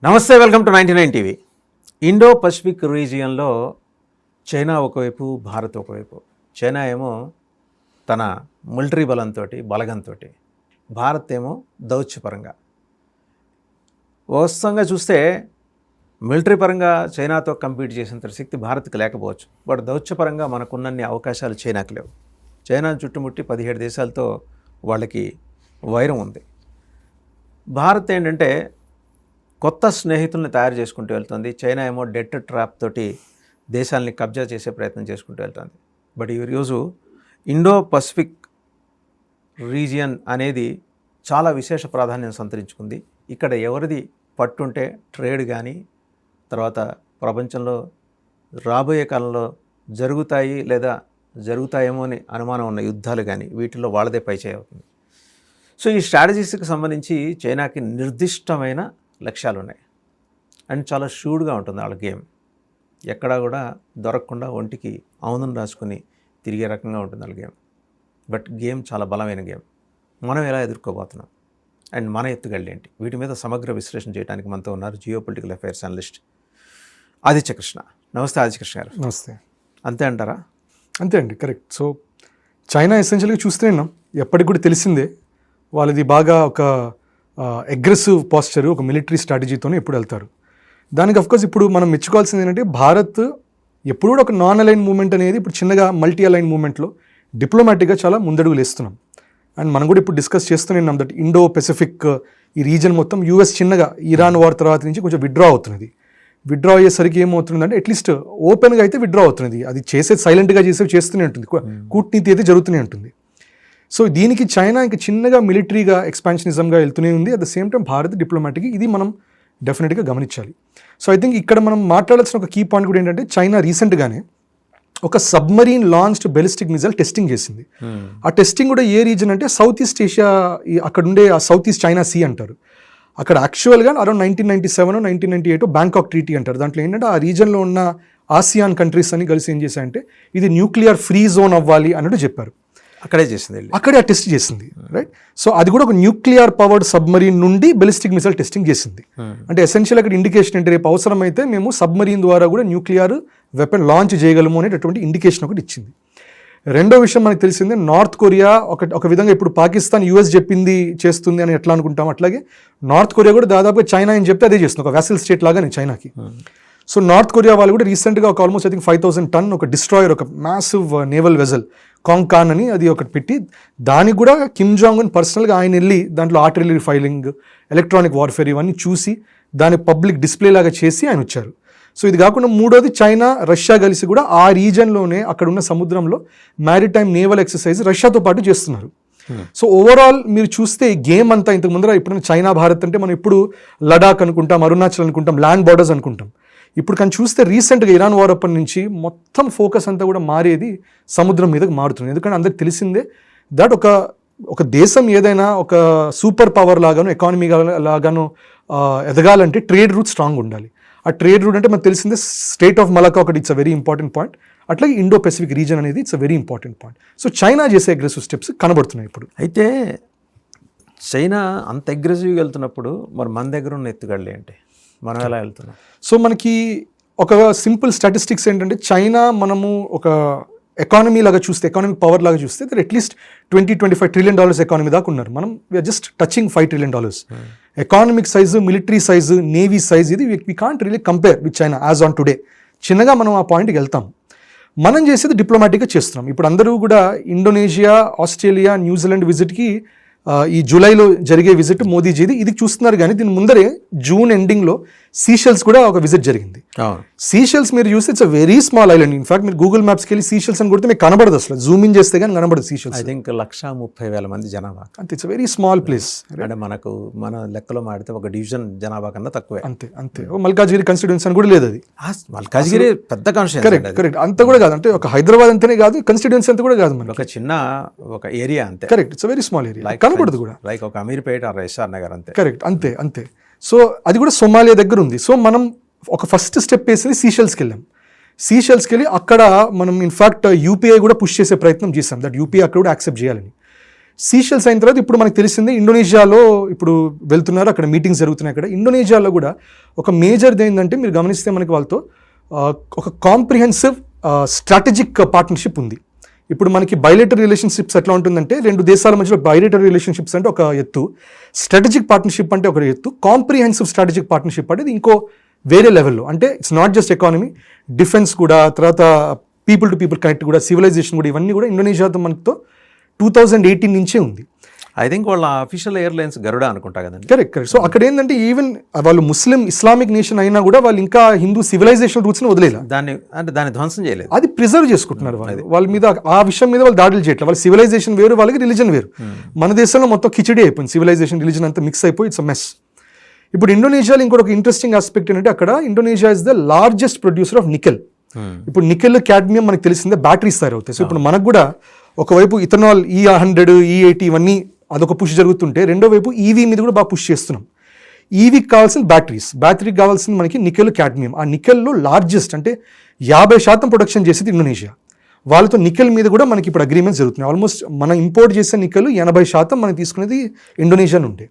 నమస్తే, welcome to 99 TV. Indo Pacific రీజియన్లో China ఒకవైపు, భారత్ ఒకవైపు. చైనా ఏమో తన మిలిటరీ బలగంతో, భారత్ ఏమో దౌత్యపరంగా. వాస్తవంగా చూస్తే మిలిటరీ పరంగా చైనాతో కంపీట్ చేసేంత శక్తి భారత్కి లేకపోవచ్చు, బట్ దౌత్యపరంగా మనకున్నన్ని అవకాశాలు చైనాకి లేవు. చైనా చుట్టుముట్టి 17 దేశాలతో వాళ్ళకి వైరం ఉంది. భారత్ ఏంటంటే కొత్త స్నేహితుల్ని తయారు చేసుకుంటూ వెళ్తుంది. చైనా ఏమో డెట్ ట్రాప్ తోటి దేశాలని కబ్జా చేసే ప్రయత్నం చేసుకుంటూ వెళ్తుంది. బట్ ఈరోజు ఇండో పసిఫిక్ రీజియన్ అనేది చాలా విశేష ప్రాధాన్యం సంతరించుకుంది. ఇక్కడ ఎవరిది పట్టుంటే ట్రేడ్ కానీ, తర్వాత ప్రపంచంలో రాబోయే కాలంలో జరుగుతాయి లేదా జరుగుతాయేమో అని అనుమానం ఉన్న యుద్ధాలు కానీ, వీటిల్లో వాళ్ళదే పైచేయి అవుతుంది. సో ఈ స్ట్రాటజీస్కి సంబంధించి చైనాకి నిర్దిష్టమైన లక్ష్యాలు ఉన్నాయి అండ్ చాలా షూడ్గా ఉంటుంది వాళ్ళ గేమ్. ఎక్కడా కూడా దొరకకుండా ఒంటికి ఆముదం రాసుకుని తిరిగే రకంగా ఉంటుంది వాళ్ళ గేమ్. బట్ గేమ్ చాలా బలమైన గేమ్. మనం ఎలా ఎదుర్కోబోతున్నాం అండ్ మన ఎత్తుగడలు ఏంటి, వీటి మీద సమగ్ర విశ్లేషణ చేయడానికి మనతో ఉన్నారు geo political affairs analyst Aditya Krishna. నమస్తే ఆదిత్య కృష్ణ గారు. నమస్తే. అంతే అంటారా? అంతే అండి, కరెక్ట్. సో చైనా ఎసెన్షియల్గా చూస్తూనే ఉన్నాం, ఎప్పటికి కూడా తెలిసిందే వాళ్ళది బాగా ఒక అగ్రెసివ్ పాస్చర్, ఒక మిలిటరీ స్ట్రాటజీతోనే ఎప్పుడు వెళ్తారు. దానికి అఫ్కోర్స్ ఇప్పుడు మనం మెచ్చుకోవాల్సింది ఏంటంటే భారత్ ఎప్పుడు కూడా ఒక నాన్ అలైన్ మూవ్మెంట్ అనేది ఇప్పుడు చిన్నగా మల్టీ అలైన్ మూవ్మెంట్లో డిప్లొమాటిక్గా చాలా ముందడుగులు వేస్తున్నాం. అండ్ మనం కూడా ఇప్పుడు డిస్కస్ చేస్తూనే ఉన్నాం దట్ ఇండో పెసిఫిక్ ఈ రీజన్ మొత్తం యూఎస్ చిన్నగా ఇరాన్ వార్ తర్వాత నుంచి కొంచెం విత్డ్రా అవుతున్నది. విత్డ్రా అయ్యేసరికి ఏమవుతుందంటే అట్లీస్ట్ ఓపెన్గా అయితే విత్డ్రా అవుతున్నది. అది చేసేది సైలెంట్గా చేస్తూనే ఉంటుంది, కూటనీతి అయితే జరుగుతూనే ఉంటుంది. సో దీనికి చైనా ఇంకా చిన్నగా మిలిటరీగా ఎక్స్పాన్షనిజంగా వెళ్తూనే ఉంది. At the same time Bharat diplomatic, ఇది మనం డెఫినెట్గా గమనించాలి. సో ఐ థింక్ ఇక్కడ మనం మాట్లాడాల్సిన ఒక కీ పాయింట్ కూడా ఏంటంటే చైనా రీసెంట్గానే ఒక సబ్మరీన్ లాంచ్డ్ బెలిస్టిక్ మిజైల్ టెస్టింగ్ చేసింది. ఆ టెస్టింగ్ కూడా ఏ రీజన్ అంటే సౌత్ ఈస్ట్ ఏషియా, అక్కడ ఉండే ఆ సౌత్ ఈస్ట్ చైనా సీ అంటారు. అక్కడ యాక్చువల్గా అరౌండ్ 1997 1998 బ్యాంకాక్ ట్రీటీ అంటారు. దాంట్లో ఏంటంటే ఆ రీజన్లో ఉన్న ఆసియాన్ కంట్రీస్ అని కలిసి ఏం చేశాయంటే ఇది న్యూక్లియర్ ఫ్రీ జోన్ అవ్వాలి అన్నట్టు చెప్పారు. అక్కడే చేసింది, అక్కడే ఆ టెస్ట్ చేసింది, రైట్. సో అది కూడా ఒక న్యూక్లియర్ పవర్డ్ సబ్మరీన్ నుండి బెలిస్టిక్ మిసైల్ టెస్టింగ్ చేసింది. అంటే ఎసెన్షియల్ అక్కడ ఇండికేషన్ అంటే రేపు అవసరమైతే మేము సబ్మరీన్ ద్వారా కూడా న్యూక్లియర్ వెపన్ లాంచ్ చేయగలము అనేటటువంటి ఇండికేషన్ ఒకటి ఇచ్చింది. రెండో విషయం మనకు తెలిసిందే, నార్త్ కొరియా ఒక విధంగా ఇప్పుడు పాకిస్తాన్ యూఎస్ చెప్పింది చేస్తుంది అని ఎట్లా అనుకుంటాం, అట్లాగే నార్త్ కొరియా కూడా దాదాపుగా చైనా అని చెప్తే అదే చేస్తుంది, ఒక వ్యాసల్ స్టేట్ లాగానే చైనాకి. సో నార్త్ కొరియా వాళ్ళు కూడా రీసెంట్గా ఒక ఆల్మోస్ట్ ఐ థింక్ 5000 టన్ ఒక డిస్ట్రాయర్, ఒక మ్యాసివ్ నేవల్ వెజల్ కాంగ్కాన్ అని అది ఒకటి పెట్టి దానికి కూడా కిమ్ జాంగ్ ఉన్ పర్సనల్గా ఆయన వెళ్ళి దాంట్లో ఆర్టిలరీ ఫైలింగ్, ఎలక్ట్రానిక్ వార్ఫేర్ ఇవన్నీ చూసి దాని పబ్లిక్ డిస్ప్లే లాగా చేసి ఆయన వచ్చారు. సో ఇది కాకుండా మూడోది చైనా రష్యా కలిసి కూడా ఆ రీజన్లోనే అక్కడ ఉన్న సముద్రంలో మ్యారిటైమ్ నేవల్ ఎక్సర్సైజ్ రష్యాతో పాటు చేస్తున్నారు. సో ఓవరాల్ మీరు చూస్తే గేమ్ అంతా ఇంతకు ముందర ఇప్పుడు చైనా భారత్ అంటే మనం ఇప్పుడు లడాక్ అనుకుంటాం, అరుణాచల్ అనుకుంటాం, ల్యాండ్ బార్డర్స్ అనుకుంటాం. ఇప్పుడు కానీ చూస్తే రీసెంట్గా ఇరాన్ వార్ అప్పటి నుంచి మొత్తం ఫోకస్ అంతా కూడా మారేది సముద్రం మీదకి మారుతుంది. ఎందుకంటే అందరికి తెలిసిందే దట్ ఒక దేశం ఏదైనా ఒక సూపర్ పవర్ లాగాను ఎకానమీ లాగాను ఎదగాలంటే ట్రేడ్ రూట్ స్ట్రాంగ్ ఉండాలి. ఆ ట్రేడ్ రూట్ అంటే మనకు తెలిసిందే స్టేట్ ఆఫ్ మలకా ఒకటి, it's a very important point. అట్లాగే ఇండో పెసిఫిక్ రీజన్ అనేది it's a very important point. So China చేసే అగ్రెసివ్ స్టెప్స్ కనబడుతున్నాయి ఇప్పుడు. అయితే చైనా అంత అగ్రెసివ్గా వెళ్తున్నప్పుడు మరి మన దగ్గర ఉన్న ఎత్తుగడలు ఏంటి, మనం ఎలా వెళ్తున్నాం? సో మనకి ఒక సింపుల్ స్టాటిస్టిక్స్ ఏంటంటే చైనా మనము ఒక ఎకానమీ లాగా చూస్తే, ఎకానమిక్ పవర్ లాగా చూస్తే అట్లీస్ట్ $20-25 ట్రిలియన్ ఎకానమీ దాకా ఉన్నారు. మనం we're just touching $5 trillion. Economic size, military size, navy size, ఇది we can't really compare with China as on today. చిన్నగా మనం ఆ పాయింట్కి వెళ్తాం. మనం చేసేది డిప్లొమాటిక్గా చేస్తున్నాం. ఇప్పుడు అందరూ కూడా ఇండోనేషియా, ఆస్ట్రేలియా, న్యూజిలాండ్ విజిట్కి ఈ జూలైలో జరిగే విజిట్ మోదీజీది, ఇది చూస్తున్నారు. కానీ దీని ముందరే జూన్ ఎండింగ్లో సీషెల్స్ కూడా ఒక విజిట్ జరిగింది. సీషెల్స్ మీరు చూస్తే it's a very small island. In fact మీరు గూగుల్ మ్యాప్స్కి వెళ్ళి సీషెల్స్ అని కొడితే మీకు కనబడదు, అసలు జూమ్ ఇన్ చేస్తే కానీ కనబడదు సీషెల్స్. ఐ థింక్ 130,000 మంది జనాభా అంతే. It's very small place. అంటే మన లెక్కలో మాడితే ఒక డివిజన్ జనాభా కన్నా తక్కువే. అంతే. మల్కాజ్గిరి కాన్స్టిట్యూన్సీ అని కూడా లేదు అది. మల్కాజ్గిరి పెద్ద కాన్స్టిట్యూన్సీ. కరెక్ట్. అంత కూడా కాదు, అంటే ఒక హైదరాబాద్ అంతనే కాదు, కాన్స్టిట్యూన్సీ అంతా కూడా కాదు, ఒక చిన్న ఒక ఏరియా అంతే. Correct. It's very small area, కనబడదు కూడా. లైక్ ఒక అమీర్పేట ఆర్ ఎస్ఆర్ నగర్ అంతే. కరెక్ట్. అంతే. సో అది కూడా సోమాలియా దగ్గర ఉంది. సో మనం ఒక ఫస్ట్ స్టెప్ వేసింది సీషెల్స్కి వెళ్ళాం. సీషెల్స్కి వెళ్ళి అక్కడ మనం ఇన్ఫాక్ట్ యూపీఐ కూడా పుష్ చేసే ప్రయత్నం చేసాం, దట్ యూపీఐ అక్కడ కూడా యాక్సెప్ట్ చేయాలని. సీషెల్స్ అయిన తర్వాత ఇప్పుడు మనకు తెలిసిందే ఇండోనేషియాలో ఇప్పుడు వెళ్తున్నారు, అక్కడ మీటింగ్స్ జరుగుతున్నాయి. అక్కడ ఇండోనేషియాలో కూడా ఒక మేజర్ది ఏంటంటే మీరు గమనిస్తే మనకి వాళ్ళతో ఒక కాంప్రిహెన్సివ్ స్ట్రాటజిక్ పార్ట్నర్షిప్ ఉంది. ఇప్పుడు మనకి బైలేటరల్ రిలేషన్షిప్స్ ఎట్లా ఉంటుందంటే రెండు దేశాల మధ్యలో బైలేటరల్ రిలేషన్షిప్స్ అంటే ఒక ఎత్తు, స్ట్రాటజిక్ పార్ట్నర్షిప్ అంటే ఒక ఎత్తు, కాంప్రిహెన్సివ్ స్ట్రాటజిక్ పార్ట్నర్షిప్ అనేది ఇంకో వేరే లెవెల్లో. అంటే it's not just economy, defence కూడా, తర్వాత పీపుల్ టు పీపుల్ కనెక్ట్ కూడా, సివిలైజేషన్ కూడా, ఇవన్నీ కూడా ఇండోనేషియాతో మనతో 2018 నుంచే ఉంది. ఐ థింక్ వాళ్ళ అఫీషియల్ ఎయిర్లైన్స్ గరుడ అనుకుంటా కదండి. కరెక్ట్. సో అక్కడ ఏంటంటే ఈవెన్ వాళ్ళు ముస్లిం ఇస్లామిక్ నేషన్ అయినా కూడా వాళ్ళు ఇంకా హిందూ సివిలైజేషన్ రూట్స్ని వదిలేదు, దాన్ని ధ్వంసం చేయలేదు, అది ప్రిజర్వ్ చేసుకుంటున్నారు. వాళ్ళ మీద ఆ విషయం మీద వాళ్ళు దాడులు చేయట్లేదు. వాళ్ళ సివిలైజేషన్ వేరు, వాళ్ళకి రిలీజన్ వేరు. మన దేశంలో మొత్తం కిచిడి అయిపోయింది, సివిలైజేషన్ రిలీజన్ అంతా మిక్స్ అయిపోయి ఇట్స్ అ మెస్. ఇప్పుడు ఇండోనేషియాలో ఇంకొక ఇంట్రెస్టింగ్ ఆస్పెక్ట్ ఏంటంటే అక్కడ Indonesia is the largest producer of nickel. ఇప్పుడు నికెల్ క్యాడ్మియం మనకు తెలిసిందే బ్యాటరీస్ తయారవుతాయి. సో ఇప్పుడు మనకు కూడా ఒకవైపు ఇథనాల్ E100 E80 ఇవన్నీ అదొక పుష్ జరుగుతుంటే, రెండో వైపు ఈవీ మీద కూడా బాగా పుష్ చేస్తున్నాం. ఈవీకి కావాల్సిన బ్యాటరీకి కావాల్సింది మనకి నికెల్ క్యాడ్మియం. ఆ నికెల్లో లార్జెస్ట్ అంటే 50% ప్రొడక్షన్ చేసేది ఇండోనేషియా. వాళ్ళతో నికెల్ మీద కూడా మనకి ఇప్పుడు అగ్రిమెంట్స్ జరుగుతున్నాయి. ఆల్మోస్ట్ మనం ఇంపోర్ట్ చేసే నికెల్ 80% మనం తీసుకునేది ఇండోనేషియా నుండి.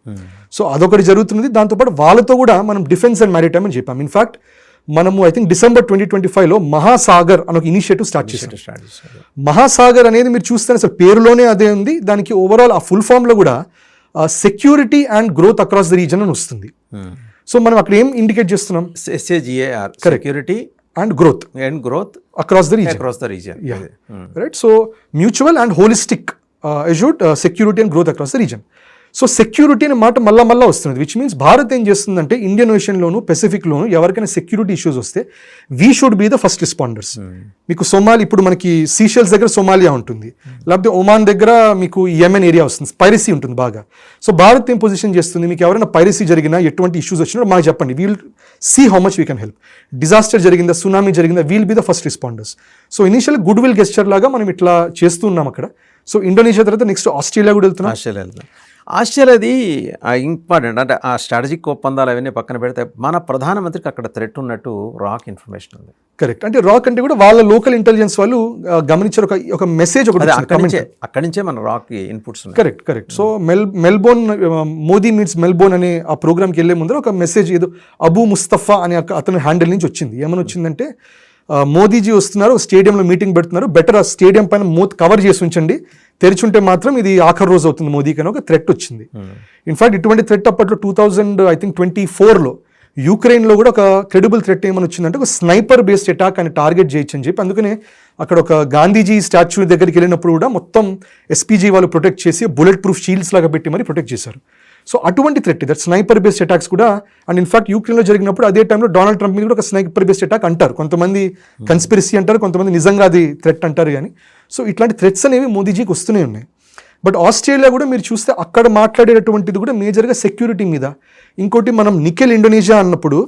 సో అదొకటి జరుగుతున్నది. దాంతోపాటు వాళ్ళతో కూడా మనం డిఫెన్స్ అండ్ మ్యారిటైమ్ అని చెప్పాం. ఇన్ఫాక్ట్ మనము ఐ థింక్ December 2025లో మహాసాగర్ అని ఒక ఇనిషియేటివ్ స్టార్ట్ చేశాం. మహాసాగర్ అనేది మీరు చూస్తే అసలు పేరులోనే అదే ఉంది. దానికి ఓవరాల్ ఆ ఫుల్ ఫామ్లో కూడా security and growth across the reason అని వస్తుంది. సో మనం అక్కడ ఏం ఇండికేట్ చేస్తున్నాం? SAGAR, security and growth across the region. Yeah. Right. So mutual and holistic assured security and growth across the region. So security అనే మాట మళ్ళా వస్తుంది, విచ్ మీన్స్ భారత్ ఏం చేస్తుందంటే ఇండియన్ ఓషన్లోను పెసిఫిక్లోను ఎవరికైనా సెక్యూరిటీ ఇష్యూస్ వస్తే we should be the first responders. మీకు సోమాలి, ఇప్పుడు మనకి సీషెల్స్ దగ్గర సోమాలియా ఉంటుంది, లేకపోతే ఒమాన్ దగ్గర మీకు యెమెన్ ఏరియా వస్తుంది, పైరసీ ఉంటుంది బాగా. సో భారత్ ఏం పొజిషన్ చేస్తుంది, మీకు ఎవరైనా పైరసీ జరిగినా ఎటువంటి ఇష్యూస్ వచ్చినా మాకు చెప్పండి, we'll see how much we can help. Disaster జరిగిందా, సునామీ జరిగిందా, we'll be the first responders. So initial goodwill gesture లాగా మనం ఇట్లా చేస్తూ ఉన్నాం అక్కడ. సో ఇండోనేషియా తర్వాత నెక్స్ట్ ఆస్ట్రేలియా కూడా వెళ్తున్నాం. ఆస్ట్రేలియాది ఇంపార్టెంట్ అంటే ఆ స్ట్రాటజిక్ ఒప్పందాలు అవన్నీ పక్కన పెడితే మన ప్రధానమంత్రికి అక్కడ థ్రెట్ ఉన్నట్టు రాక్ ఇన్ఫర్మేషన్ ఉంది. కరెక్ట్. అంటే రాక్ అంటే కూడా వాళ్ళ లోకల్ ఇంటెలిజెన్స్ వాళ్ళు గమనించారు ఒక మెసేజ్ ఒకటి అక్కడి నుంచే మన రాక్ ఇన్పుట్స్ ఉన్నాయి. Correct. So Melbourne Modi meets Melbourne అనే ఆ ప్రోగ్రామ్కి వెళ్ళే ముందర ఒక మెసేజ్ ఏదో అబూ ముస్తఫా అనే అతని హ్యాండిల్ నుంచి వచ్చింది. ఏమని వచ్చిందంటే, మోదీజీ వస్తున్నారు, స్టేడియంలో మీటింగ్ పెడుతున్నారు, బెటర్ ఆ స్టేడియం పైన మూత కవర్ చేసి ఉంచండి, తెరిచుంటే మాత్రం ఇది ఆఖరి రోజు అవుతుంది మోదీకి అని ఒక థ్రెట్ వచ్చింది. ఇన్ఫాక్ట్ ఇటువంటి థ్రెట్ అప్పట్లో 2024లో యూక్రెయిన్లో కూడా ఒక క్రెడిబుల్ థ్రెట్ ఏమని వచ్చిందంటే, ఒక స్నైపర్ బేస్డ్ అటాక్ అని టార్గెట్ చేయొచ్చు అని చెప్పి, అందుకనే అక్కడ ఒక గాంధీజీ స్టాచ్యూ దగ్గరికి వెళ్ళినప్పుడు కూడా మొత్తం SPG వాళ్ళు ప్రొటెక్ట్ చేసి బుల్లెట్ ప్రూఫ్ షీల్డ్స్ లాగా పెట్టి మరి ప్రొటెక్ట్ చేశారు. సో అటువంటి threat that sniper based attacks కూడా. అండ్ ఇన్ఫాక్ట్ యూక్రెయిన్లో జరిగినప్పుడు అదే టైంలో డొనాల్డ్ ట్రంప్ మీద కూడా ఒక స్నైపర్ బేస్డ్ అటాక్ అంటారు, కొంతమంది కన్స్పిరసీ అంటారు, కొంతమంది నిజంగా అది థ్రెట్ అంటారు. కానీ సో ఇట్లాంటి థ్రెట్స్ అనేవి మోదీజీకి వస్తూనే ఉన్నాయి. బట్ ఆస్ట్రేలియా కూడా మీరు చూస్తే అక్కడ మాట్లాడేటటువంటిది కూడా మేజర్గా సెక్యూరిటీ మీద. ఇంకోటి మనం నికెల్ ఇండోనేషియా అన్నప్పుడు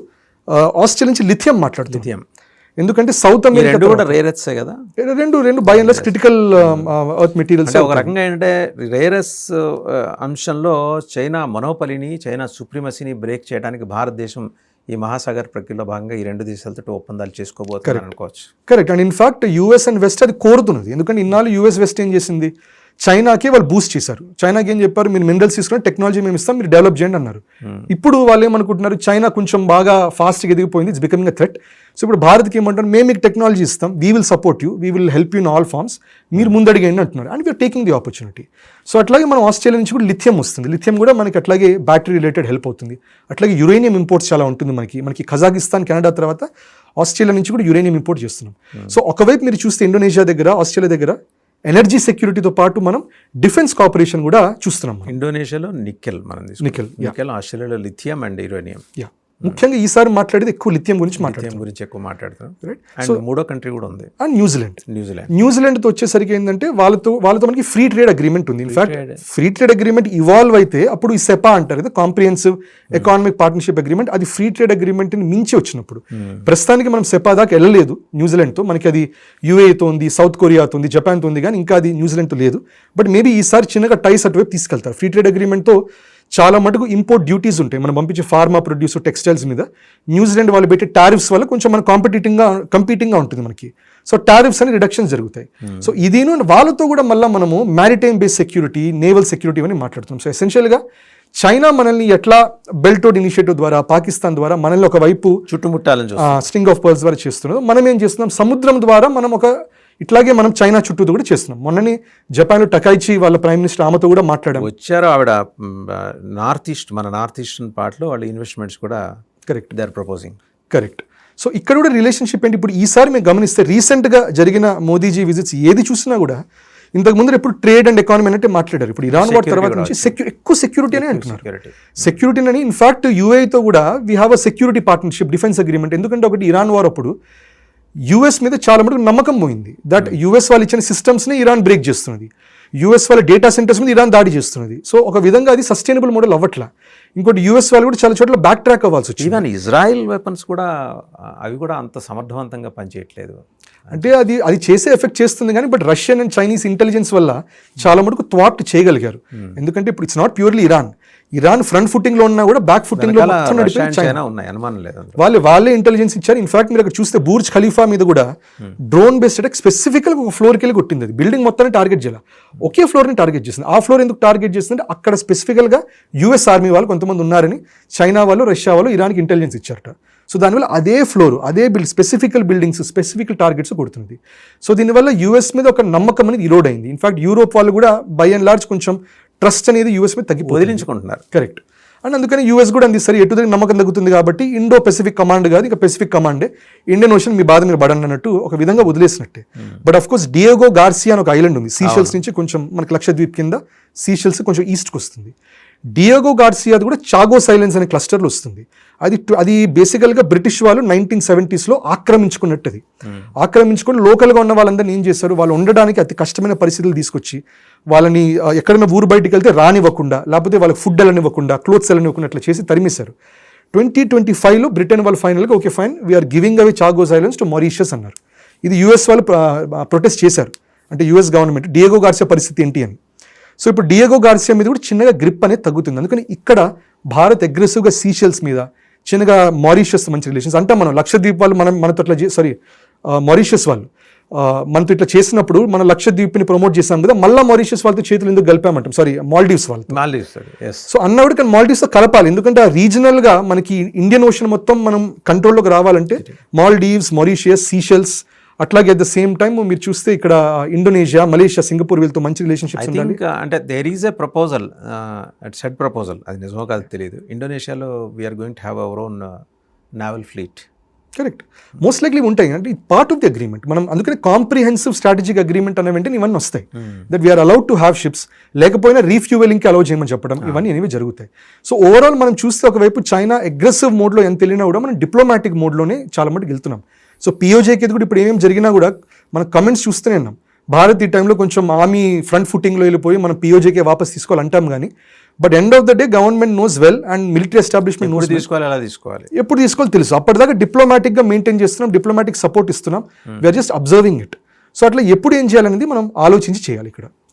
ఆస్ట్రేలియా నుంచి లిథియం మాట్లాడుతుంది, ఎందుకంటే సౌత్ అమెరికా కూడా రేరెస్ కదా, రెండు by and large critical earth materials. ఒక రకంగా ఏంటంటే రేరెస్ అంశంలో చైనా మొనోపలిని, చైనా సుప్రీమసీని బ్రేక్ చేయడానికి భారతదేశం ఈ మహాసాగర్ ప్రక్రియలో భాగంగా ఈ రెండు దేశాలతో ఒప్పందాలు చేసుకోబోతున్నారు అనుకోవచ్చు. Correct. And in fact US and west అది కోరుతున్నది, ఎందుకంటే ఇన్నాళ్ళు యూఎస్ వెస్ట్ ఏం చేసింది, చైనాకి వాళ్ళు బూస్ట్ చేశారు. చైనాకి ఏం చెప్పారు, మీరు మినరల్స్ తీసుకుని టెక్నాలజీ మేము ఇస్తాం, మీరు డెవలప్ చేయండి అన్నారు. ఇప్పుడు వాళ్ళు ఏమనుకుంటున్నారు, చైనా కొంచెం బాగా ఫాస్ట్గా ఎదిగిపోయింది, it's becoming a threat. So ఇప్పుడు భారత్కి ఏమంటారు, మేము మీకు టెక్నాలజీ ఇస్తాం, we will support you, we will help you in all forms, మీరు ముందడిగండి అంటున్నారు. And we're taking the opportunity. So అట్లాగే మనం ఆస్ట్రేలియా నుంచి కూడా లిథియం వస్తుంది, లిథియం కూడా మనకి అట్లాగే బ్యాటరీ రిలేటెడ్ హెల్ప్ అవుతుంది. అట్లాగే యురేనియం ఇంపోర్ట్స్ చాలా ఉంటుంది మనకి కజాకిస్తాన్, కెనడా తర్వాత ఆస్ట్రేలియా నుంచి కూడా యురేనియం ఇంపోర్ట్ చేస్తున్నాం. సో ఒకవైపు మీరు చూస్తే ఇండోనేషియా దగ్గర, ఆస్ట్రేలియా దగ్గర ఎనర్జీ సెక్యూరిటీతో పాటు మనం డిఫెన్స్ కోఆపరేషన్ కూడా చూస్తున్నాం. ఇండోనేషియాలో నికెల్, ఆస్ట్రేలియాలో లిథియం అండ్ యురేనియం. ముఖ్యంగా ఈసారి మాట్లాడేది ఎక్కువ లిథియం గురించి ఎక్కువ మాట్లాడుతాం. సో మూడో కంట్రీ కూడా ఉంది, అండ్ న్యూజిలాండ్తో వచ్చేసరికి ఏంటంటే వాళ్ళతో మనకి ఫ్రీ ట్రేడ్ అగ్రిమెంట్ ఉంది. In fact free trade agreement evolve అయితే అప్పుడు ఈ సెపా అంటారు కదా, కాంప్రిహెన్సివ్ ఎకానమిక్ పార్ట్నర్షిప్ అగ్రిమెంట్, అది ఫ్రీ ట్రేడ్ అగ్రిమెంట్ ని మించి వచ్చినప్పుడు. ప్రస్తుతానికి మనం సెపా దాకా వెళ్ళలేదు న్యూజిలాండ్తో, మనకి అది UAEతో ఉంది, సౌత్ కొరియాతో ఉంది, జపాన్తో ఉంది, కానీ ఇంకా అది న్యూజిలాండ్తో లేదు. బట్ మేబీ ఈసారి చిన్నగా టైస్ అటువైపు తీసుకెళ్తారు. ఫ్రీ ట్రేడ్ అగ్రిమెంట్తో చాలా మటుకు ఇంపోర్ట్ డ్యూటీస్ ఉంటాయి, మనం పంపించే ఫార్మా ప్రొడ్యూస్ టెక్స్టైల్స్ మీద. న్యూజిలాండ్ వాళ్ళు పెట్టే టారిఫ్స్ వల్ల కొంచెం మన కంపీటింగ్గా ఉంటుంది మనకి. సో టారిఫ్స్ అని రిడక్షన్స్ జరుగుతాయి. సో ఇదిను వాళ్ళతో కూడా మళ్ళీ మనము maritime based security, naval security అని మాట్లాడుతున్నాం. సో ఎసెన్షియల్గా చైనా మనల్ని ఎట్లా బెల్ట్ రోడ్ ఇనిషియేటివ్ ద్వారా, పాకిస్తాన్ ద్వారా మనల్ని ఒకవైపు చుట్టుముట్టాలని స్ట్రింగ్ ఆఫ్ పర్ల్స్ ద్వారా చేస్తున్నదో మనం ఏం చేస్తున్నాం, సముద్రం ద్వారా మనం ఇట్లాగే మనం చైనా చుట్టూ కూడా చేస్తున్నాం. మొన్ననే జపాన్లో టకైచి వాళ్ళ ప్రైమ్ మినిస్టర్ ఆమెతో కూడా మాట్లాడాం. వచ్చారు ఆవిడ మన నార్త్ ఈస్టర్న్ పార్ట్లో వాళ్ళ ఇన్వెస్ట్మెంట్స్ కూడా correct they are proposing. Correct. So ఇక్కడ కూడా రిలేషన్షిప్ ఏంటి, ఇప్పుడు ఈసారి మేము గమనిస్తే రీసెంట్గా జరిగిన మోదీజీ విజిట్స్ ఏది చూసినా కూడా ఇంతకు ముందు ఎప్పుడు ట్రేడ్ అండ్ ఎకానమీ అంటే మాట్లాడారు. ఇప్పుడు ఇరాన్ వార్ తర్వాత నుంచి ఎక్కువ సెక్యూరిటీ అని అంటున్నారు. సెక్యూరిటీ అని ఇన్ఫాక్ట్ యూఏతో కూడా we have a security partnership, defence agreement. ఎందుకంటే ఒకటి ఇరాన్ వార్ అప్పుడు యూఎస్ మీద చాలా మటుకు నమ్మకం పోయింది. దట్ యూఎస్ వాళ్ళు ఇచ్చిన సిస్టమ్స్ని ఇరాన్ బ్రేక్ చేస్తున్నది, యూఎస్ వాళ్ళ డేటా సెంటర్స్ మీద ఇరాన్ దాడి చేస్తున్నది. సో ఒక విధంగా అది సస్టైనబుల్ మోడల్ అవ్వట్లా. ఇంకోటి యూఎస్ వాళ్ళు కూడా చాలా చోట్ల బ్యాక్ ట్రాక్ అవ్వాల్సి వచ్చింది. ఈవెన్ ఇజ్రాయెల్ వెపన్స్ కూడా అవి కూడా అంత సమర్థవంతంగా పనిచేయట్లేదు. అంటే అది చేసే ఎఫెక్ట్ చేస్తుంది కానీ but Russian and Chinese intelligence వల్ల చాలా మటుకు థ్వాట్ చేయగలిగారు. ఎందుకంటే ఇప్పుడు it's not purely Iran front footing లో ఉన్నా కూడా బ్యాక్ ఫుటింగ్ లో వాళ్ళే ఇంటెలిజెన్స్ ఇచ్చారు. ఇన్ఫాక్ట్ మీరు అక్కడ చూస్తే బూర్జ్ ఖలీఫా మీద కూడా డ్రోన్ బేస్డ్ అటాక్ స్పెసిఫికల్ గా ఒక ఫ్లోర్కి వెళ్ళి కొట్టింది. అది బిల్డింగ్ మొత్తాన్ని టార్గెట్ చేయాలి, ఒకే ఫ్లోర్ ని టార్గెట్ చేసింది. ఆ ఫ్లోర్ ఎందుకు టార్గెట్ చేస్తుందంటే అక్కడ స్పెసిఫికల్ గా యూఎస్ ఆర్మీ వాళ్ళు కొంతమంది ఉన్నారని చైనా వాళ్ళు, రష్యా వాళ్ళు ఇరాన్కి ఇంటెలిజెన్స్ ఇచ్చారట. సో దానివల్ల అదే ఫ్లోర్, అదే స్పెసిఫికల్ బిల్డింగ్స్, స్పెసిఫికల్ టార్గెట్స్ కొడుతుంది. సో దీనివల్ల యూఎస్ మీద ఒక నమ్మకం అనేది ఇరోడ్ అయింది. ఇన్ఫాక్ట్ యూరోప్ వాళ్ళు కూడా బై అండ్ లార్జ్ కొంచెం ట్రస్ట్ అనేది యూఎస్ మీద వదిలించుకుంటున్నారు. కరెక్ట్. అండ్ అందుకని యూఎస్ కూడా అంది సరే ఎటు నమ్మకం తగ్గుతుంది కాబట్టి ఇండో పెసిఫిక్ కమాండ్ కాదు, ఇక పెసిఫిక్ కమాండే, ఇండియన్ ఓషన్ మీ బాధ మీరు పడండి అన్నట్టు ఒక విధంగా వదిలేసినట్టే. But of course Diego Garcia అని ఒక ఐలాండ్ ఉంది సీషెల్స్ నుంచి కొంచెం మనకి లక్షద్వీప్ కింద, సీషెల్స్ కొంచెం ఈస్ట్కి వస్తుంది. డియేగో గార్సియాది కూడా చాగోస్ ఐలాండ్స్ అనే క్లస్టర్లో వస్తుంది. అది బేసికల్గా బ్రిటిష్ వాళ్ళు 1970s ఆక్రమించుకున్నట్టు. అది ఆక్రమించుకొని లోకల్గా ఉన్న వాళ్ళందరినీ ఏం చేశారు, వాళ్ళు ఉండడానికి అతి కష్టమైన పరిస్థితులు తీసుకొచ్చి వాళ్ళని ఎక్కడైనా ఊరు బయటికి వెళ్తే రానివ్వకుండా, లేకపోతే వాళ్ళకి ఫుడ్ వెళ్ళనివ్వకుండా, క్లోత్స్ వెళ్ళనివ్వకుండా అట్లా చేసి తరిమేశారు. 2025లో బ్రిటన్ వాళ్ళు ఫైనల్గా okay fine we're giving away Chagos islands to Mauritius అన్నారు. ఇది యూఎస్ వాళ్ళు ప్రొటెస్ట్ చేశారు, అంటే యూఎస్ గవర్నమెంట్ డియేగో గార్సియా పరిస్థితి ఏంటి అని. సో ఇప్పుడు డియేగో గార్సియా మీద కూడా చిన్నగా గ్రిప్ అనేది తగ్గుతుంది. అందుకని ఇక్కడ భారత్ అగ్రెసివ్గా సీషెల్స్ మీద, చిన్నగా మారిషియస్ మంచి రిలేషన్స్ అంటే మనం లక్షద్వీప్ వాళ్ళు మనతో ఇట్లా మారిషియస్ వాళ్ళు మనతో ఇట్లా చేసినప్పుడు మనం లక్షద్వీప్ని ప్రమోట్ చేసాం కదా, మళ్ళీ మారిషియస్ వాళ్ళతో చేతులు ఎందుకు కలిపామంటాం, మాల్డీవ్స్ వాళ్ళతో. సో అన్నప్పుడు కానీ మాల్డీవ్స్తో కలపాలి, ఎందుకంటే ఆ రీజనల్గా మనకి ఇండియన్ ఓషన్ మొత్తం మనం కంట్రోల్లోకి రావాలంటే మాల్డీవ్స్, మారిషియస్, సీషెల్స్, అట్లాగే అట్ ద సేమ్ టైం మీరు చూస్తే ఇక్కడ ఇండోనేషియా, మలేషియా, సింగపూర్ వీళ్ళతో మంచి రిలేషన్షిప్స్ ఉండాలి. అంటే there is a proposal, set proposal, అది నిజమో కాదు తెలియదు. ఇండోనేషియాలో we're going to have our own naval fleet. Correct, most likely ఉంటాయి. అంటే ఇది పార్ట్ ఆఫ్ ది అగ్రిమెంట్. మనం అందుకని కాంప్రిహెన్సివ్ స్ట్రాటజిక్ అగ్రిమెంట్ అనే వెంటనే ఇవన్నీ వస్తాయి. That we're allowed to have ships, లేకపోయినా రీఫ్యూవెలింగ్కి అలౌ చేయమని చెప్పడం, ఇవన్నీ అనేవి జరుగుతాయి. సో ఓవరాల్ మనం చూస్తే ఒకవైపు చైనా అగ్రెసివ్ మోడ్లో ఎంత వెళ్ళినా కూడా మనం డిప్లొమాటిక్ మోడ్లోనే చాలా మటుకు వెళ్తున్నాం. సో పిఓజేకి కూడా ఇప్పుడు ఏమేమి జరిగినా కూడా మనం కమెంట్స్ చూస్తూనే ఉన్నాం. భారత్ ఈ టైంలో కొంచెం ఆర్మీ ఫ్రంట్ ఫుటింగ్లో వెళ్ళిపోయి మనం పిఓజేకే వాపస్ తీసుకోవాలంటాం కానీ but end of the day government knows well and military establishment knows ఎప్పుడు తీసుకోవాలి తెలుసు. అప్పటిదాకా డిప్లొమాటిక్గా మెయింటైన్ చేస్తున్నాం, డిప్లొమాటిక్ సపోర్ట్ ఇస్తున్నాం, we're just observing it. So అట్లా ఎప్పుడు ఏం చేయాలనేది మనం ఆలోచించి చేయాలి ఇక్కడ.